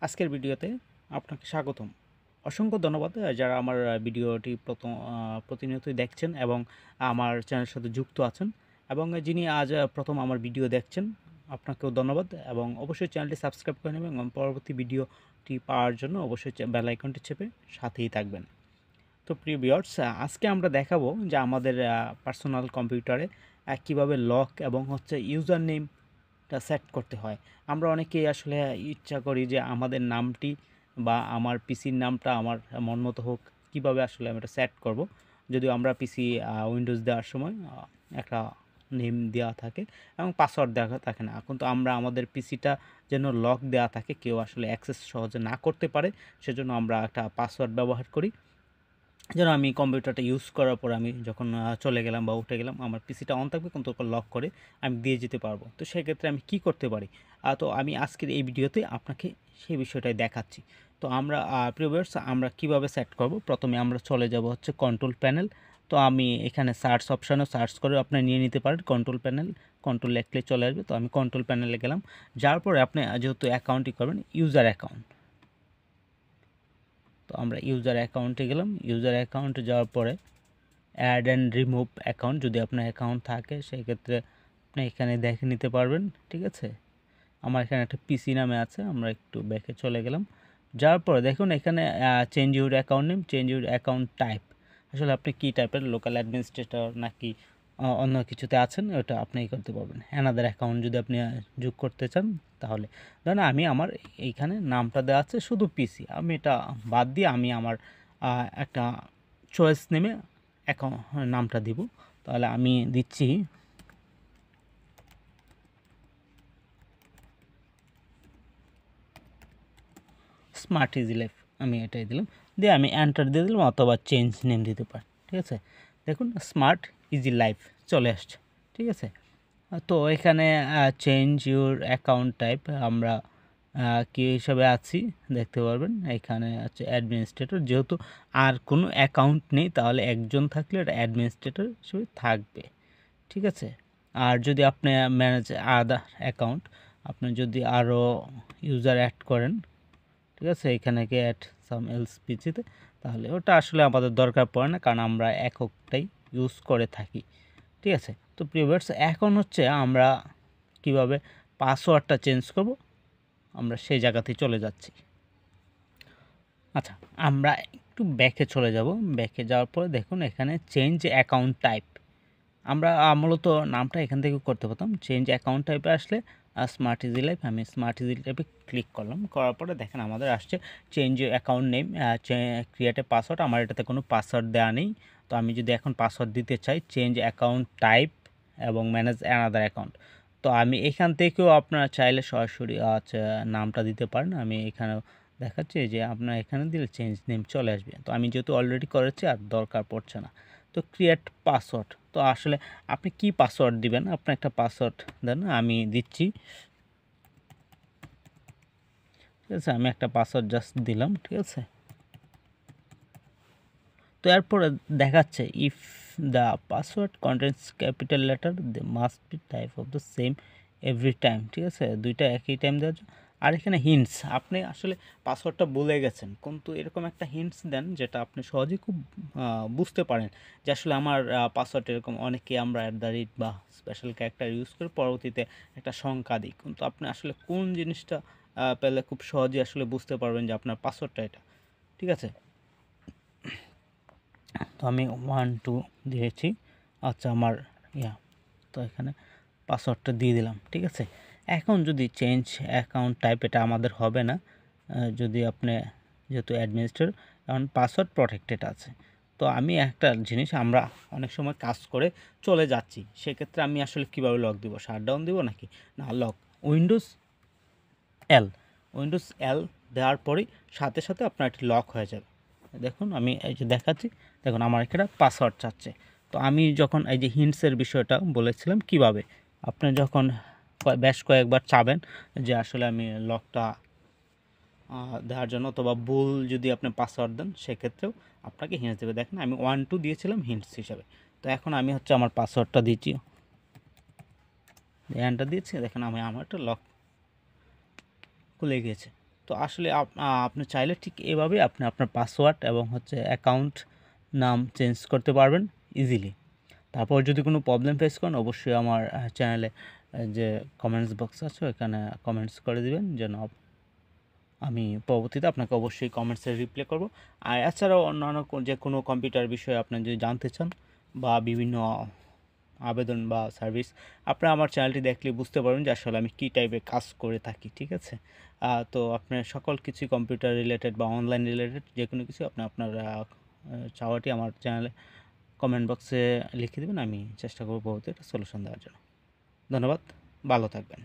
আজকের ভিডিওতে আপনাকে স্বাগতম। অসংখ্য ধন্যবাদ যারা আমার ভিডিওটি প্রতিনিয়তই দেখছেন এবং আমার চ্যানেলের সাথে যুক্ত আছেন, এবং যিনি আজ প্রথম আমার ভিডিও দেখছেন আপনাকেও ধন্যবাদ, এবং অবশ্যই চ্যানেলটি সাবস্ক্রাইব করে নেবেন এবং পরবর্তী ভিডিওটি পাওয়ার জন্য অবশ্যই বেল আইকনটি চেপে সাথেই থাকবেন। তো প্রিয় ভিউয়ার্স, আজকে আমরা দেখাবো যে আমাদের পার্সোনাল কম্পিউটারে কীভাবে লক এবং ইউজার নেমটা সেট করতে হয়। আমরা অনেকেই আসলে ইচ্ছা করি যে আমাদের নামটি বা আমার পিসির নামটা আমার মন মতো হোক, কীভাবে আসলে আমি এটা সেট করব। যদিও আমরা পিসি উইন্ডোজ দেওয়ার সময় একটা নেম দেওয়া থাকে এবং পাসওয়ার্ড দেওয়া থাকে না, কিন্তু আমরা আমাদের পিসিটা যেন লক দেওয়া থাকে, কেউ আসলে অ্যাক্সেস সহজে না করতে পারে, সেজন্য আমরা একটা পাসওয়ার্ড ব্যবহার করি। যেন আমি কম্পিউটারটা ইউজ করার পর আমি যখন চলে গেলাম বা উঠে গেলাম, আমার পিসিটা অন থাকবে কিন্তু ওকে লক করে আমি দিয়ে যেতে পারবো। তো সেক্ষেত্রে আমি কি করতে পারি, তো আমি আজকের এই ভিডিওতে আপনাকে সেই বিষয়টাই দেখাচ্ছি। তো আমরা প্রিয় ভিউয়ার্স, আমরা কিভাবে সেট করব, প্রথমে আমরা চলে যাব কন্ট্রোল প্যানেল। তো আমি এখানে সার্চ অপশানও সার্চ করে আপনারা নিয়ে নিতে পারেন কন্ট্রোল প্যানেল। কন্ট্রোল লিখলে চলে আসবে। তো আমি কন্ট্রোল প্যানেলে গেলাম, যার পরে আপনি যেহেতু অ্যাকাউন্টই করবেন, ইউজার অ্যাকাউন্ট। তো আমরা ইউজার অ্যাকাউন্টে গেলাম। ইউজার অ্যাকাউন্টে যাওয়ার পরে অ্যাড অ্যান্ড রিমুভ অ্যাকাউন্ট, যদি আপনার অ্যাকাউন্ট থাকে সেক্ষেত্রে আপনি এখানে দেখে নিতে পারবেন। ঠিক আছে, আমার এখানে একটা পিসি নামে আছে, আমরা একটু ব্যাকে চলে গেলাম। যাওয়ার পরে দেখুন এখানে change your account name, change your account type. আসলে আপনি কী টাইপের, লোকাল অ্যাডমিনিস্ট্রেটর নাকি অন্য কিছুতে আছেন, ওটা আপনি করতে পারবেন। অ্যানাদার অ্যাকাউন্ট যদি আপনি যোগ করতে চান তাহলে, ধরুন আমি আমার এইখানে নামটা দেওয়া আছে শুধু পিসি, আমি এটা বাদ দিয়ে আমি আমার একটা চয়েস নেমে অ্যাকাউন্ট নামটা দিব। তাহলে আমি দিচ্ছি স্মার্ট ইজি লাইফ, আমি এটাই দিলাম, দিয়ে আমি এন্টার দিয়ে দিলাম, অথবা চেঞ্জ নেম দিতে পারি। ঠিক আছে, দেখুন স্মার্ট ইজি লাইফ চলে আসছে। ঠিক আছে, তো এখানে চেঞ্জ ইউর অ্যাকাউন্ট টাইপ আমরা কী হিসাবে আছি দেখতে পারবেন। এখানে আছে অ্যাডমিনিস্ট্রেটর, যেহেতু আর কোনো অ্যাকাউন্ট নেই তাহলে একজন থাকলে এটা অ্যাডমিনিস্ট্রেটর হিসেবে থাকবে। ঠিক আছে, আর যদি আপনি ম্যানেজ আদার অ্যাকাউন্ট, আপনি যদি আরও ইউজার অ্যাড করেন, ঠিক আছে, এখানে গিয়ে অ্যাড সাম এলস পিসিতে, তাহলে ওটা আসলে আমাদের দরকার পড়ে না, কারণ আমরা এককটাই ইউজ করে থাকি। ঠিক আছে, তো প্রিয় ভিউয়ার্স, এখন আমরা কিভাবে পাসওয়ার্ডটা চেঞ্জ করব, আমরা সেই জায়গাতেই চলে যাচ্ছি। আচ্ছা, আমরা একটু ব্যাকে চলে যাব। ব্যাকে যাওয়ার পরে দেখুন এখানে চেঞ্জ অ্যাকাউন্ট টাইপ, আমরা মূলত নামটা এখান থেকে করতে পারতাম। চেঞ্জ অ্যাকাউন্ট টাইপে আসলে স্মার্ট ইজি লাইফ, আমি স্মার্ট ইজি লাইফে ক্লিক করলাম। করার পরে দেখেন আমাদের আসছে change account name, create a password. আমার এটাতে কোনো পাসওয়ার্ড দেওয়া নেই, তো আমি যদি এখন পাসওয়ার্ড দিতে চাই, চেঞ্জ অ্যাকাউন্ট টাইপ এবং ম্যানেজ অ্যানাদার অ্যাকাউন্ট। তো আমি এখান থেকেও আপনারা চাইলে সরাসরি নামটা দিতে পারেন। আমি এখানেও দেখাচ্ছি যে আপনার এখানে দিলে চেঞ্জ নেম চলে আসবে। তো আমি যেহেতু অলরেডি করেছি আর দরকার পড়ছে না। তো ক্রিয়েট পাসওয়ার্ড, তো আসলে আপনি কি পাসওয়ার্ড দিবেন, আপনি একটা পাসওয়ার্ড দেন, আমি দিচ্ছি। ঠিক আছে, আমি একটা পাসওয়ার্ড জাস্ট দিলাম। ঠিক আছে, তো এরপরে দেখাচ্ছে if the password contents capital letter they must be type of the same every time. ঠিক আছে, দুইটা একই টাইম দেওয়া। আর এখানে হিন্টস, আপনি আসলে পাসওয়ার্ডটা ভুলে গেছেন, কিন্তু এরকম একটা হিন্টস দেন যেটা আপনি সহজেই খুব বুঝতে পারেন যে আসলে আমার পাসওয়ার্ড এরকম। অনেকে আমরা @ বা স্পেশাল ক্যারেক্টার ইউজ করে পরবর্তীতে একটা সংখ্যা দিই, কিন্তু আপনি আসলে কোন জিনিসটা পেলে খুব সহজেই আসলে বুঝতে পারবেন যে আপনার পাসওয়ার্ডটা এটা। ঠিক আছে, তো আমি 1 2 দিয়েছি। আচ্ছা, আমার তো এখানে পাসওয়ার্ডটা দিয়ে দিলাম। ঠিক আছে, এখন যদি চেঞ্জ অ্যাকাউন্ট টাইপ, এটা আমাদের হবে না, যদি আপনি যেহেতু অ্যাডমিনিস্ট্রেটর, এখন পাসওয়ার্ড প্রটেক্টেড আছে। তো আমি একটা জিনিস, আমরা অনেক সময় কাজ করে চলে যাচ্ছি, সেক্ষেত্রে আমি আসলে কীভাবে লক দিব, শাটডাউন দিব নাকি না, লক উইন্ডোজ এল, উইন্ডোজ এল দেওয়ার পরেই সাথে সাথে আপনার এটি লক হয়ে যাবে। দেখুন আমি এই যে দেখাচ্ছি, দেখুন আমার এখানে পাসওয়ার্ড চাচ্ছে। তো আমি যখন এই যে হিন্টসের বিষয়টা বলেছিলাম, কিভাবে আপনি যখন বেশ কয়েকবার চাবেন যে আসলে আমি লকটা দেওয়ার জন্য, অথবা ভুল যদি আপনি পাসওয়ার্ড দেন সেক্ষেত্রেও আপনাকে হিন্টস দেবে। দেখেন আমি 1 2 দিয়েছিলাম হিন্টস হিসাবে। তো এখন আমি আমার পাসওয়ার্ডটা দিচ্ছি, এন্টার দিয়েছি, দেখেন আমি আমার একটা লক খুলে গিয়েছে। তো আসলে আপনি চাইলে ঠিক এভাবেই আপনি আপনার পাসওয়ার্ড এবং হচ্ছে অ্যাকাউন্ট নাম চেঞ্জ করতে পারবেন ইজিলি। তারপর যদি কোনো প্রবলেম ফেস করেন অবশ্যই আমার চ্যানেলে যে কমেন্টস বক্স আছে ওখানে কমেন্টস করে দিবেন, যেন আমি পরবর্তীতে আপনাকে অবশ্যই কমেন্টসে রিপ্লাই করব। আর এছাড়াও অন্যান্য যে কোনো কম্পিউটার বিষয়ে আপনি যদি জানতে চান বা বিভিন্ন আবেদন বা সার্ভিস, আপনারা আমার চ্যানেলটি দেখলে বুঝতে পারবেন যে আসলে আমি কী টাইপের কাজ করে থাকি, ঠিক আছে? তো আপনার সকল কিছুই কম্পিউটার রিলেটেড বা অনলাইন রিলেটেড যে কোনো কিছু আপনার চাওয়াটি আমার চ্যানেলে কমেন্ট বক্সে লিখে দেবেন, আমি চেষ্টা করব পরবর্তীতে সলিউশন দেওয়ার জন্য। ধন্যবাদ, ভালো থাকবেন।